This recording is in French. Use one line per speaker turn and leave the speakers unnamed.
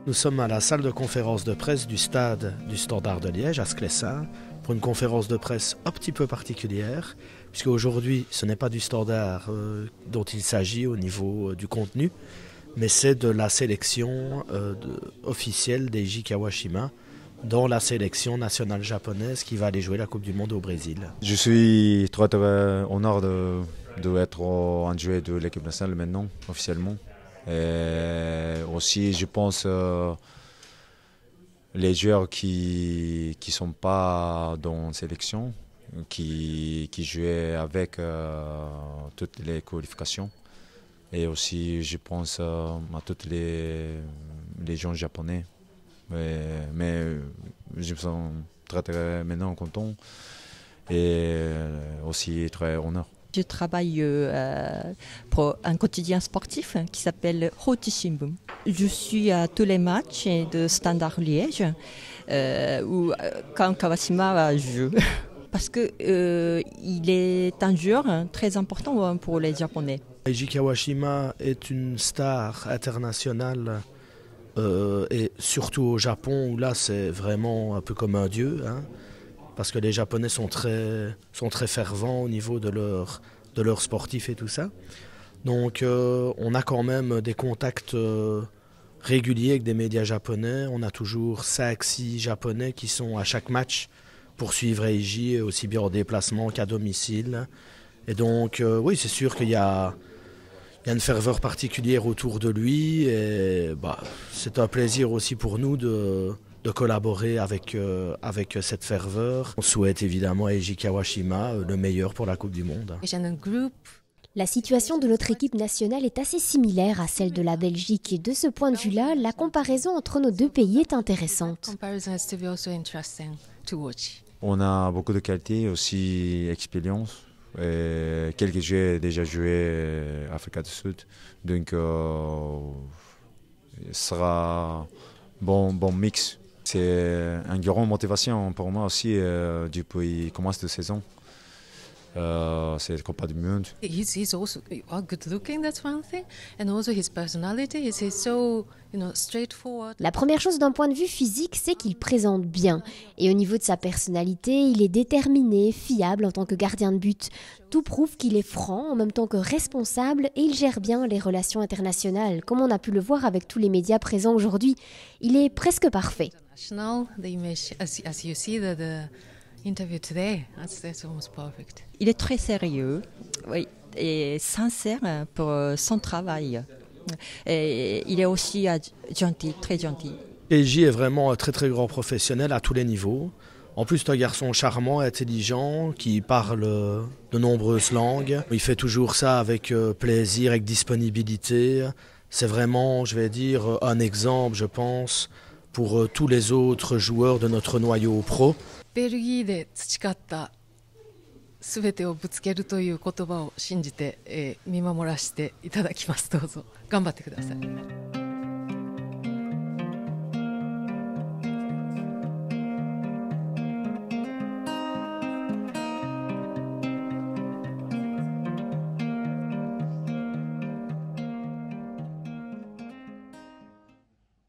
Nous sommes à la salle de conférence de presse du stade du Standard de Liège, à Sclessin, pour une conférence de presse un petit peu particulière, puisque aujourd'hui ce n'est pas du Standard dont il s'agit au niveau du contenu, mais c'est de la sélection officielle d'Eiji Kawashima dans la sélection nationale japonaise qui va aller jouer la Coupe du Monde au Brésil.
Je suis très honoré d'être en joueur de l'équipe nationale maintenant, officiellement. Et aussi, je pense les joueurs qui ne sont pas dans la sélection, qui jouaient avec toutes les qualifications. Et aussi, je pense à tous les gens japonais. Mais je me sens très maintenant content et aussi très honneur.
Je travaille pour un quotidien sportif qui s'appelle Hochi Shimbun. Je suis à tous les matchs de Standard Liège où quand Kawashima joue. Parce qu'il est un joueur très important pour les Japonais.
Eiji Kawashima est une star internationale et surtout au Japon où là c'est vraiment un peu comme un dieu, hein, parce que les Japonais sont très fervents au niveau de leurs sportifs et tout ça. Donc on a quand même des contacts réguliers avec des médias japonais. On a toujours 5-6 Japonais qui sont à chaque match pour suivre Eiji, aussi bien en déplacement qu'à domicile. Et donc oui, c'est sûr qu'il y a une ferveur particulière autour de lui et c'est un plaisir aussi pour nous de collaborer avec cette ferveur. On souhaite évidemment à Eiji Kawashima le meilleur pour la Coupe du Monde.
La situation de notre équipe nationale est assez similaire à celle de la Belgique et de ce point de vue-là, la comparaison entre nos deux pays est intéressante.
On a beaucoup de qualités, aussi expérience. Et quelques joueurs déjà joué en Afrique du Sud, donc ce sera bon mix. C'est une grande motivation pour moi aussi depuis le commencement de saison. C'est le Coupe du Monde.
He's also good looking, that's one thing, and also his personality is so straightforward.
La première chose d'un point de vue physique, c'est qu'il présente bien. Et au niveau de sa personnalité, il est déterminé, fiable en tant que gardien de but. Tout prouve qu'il est franc en même temps que responsable et il gère bien les relations internationales. Comme on a pu le voir avec tous les médias présents aujourd'hui, il est presque parfait.
As you see the interview today, that's almost perfect.
Il est très sérieux, oui, et sincère pour son travail. Et il est aussi gentil, très gentil.
Eiji est vraiment un très grand professionnel à tous les niveaux. En plus, c'est un garçon charmant et intelligent qui parle de nombreuses langues. Il fait toujours ça avec plaisir, avec disponibilité. C'est vraiment, je vais dire, un exemple, je pense, pour tous les autres joueurs de notre noyau pro.
ベルギーで培った全てをぶつけるという言葉を信じて見守らせていただきます。どうぞ頑張ってください。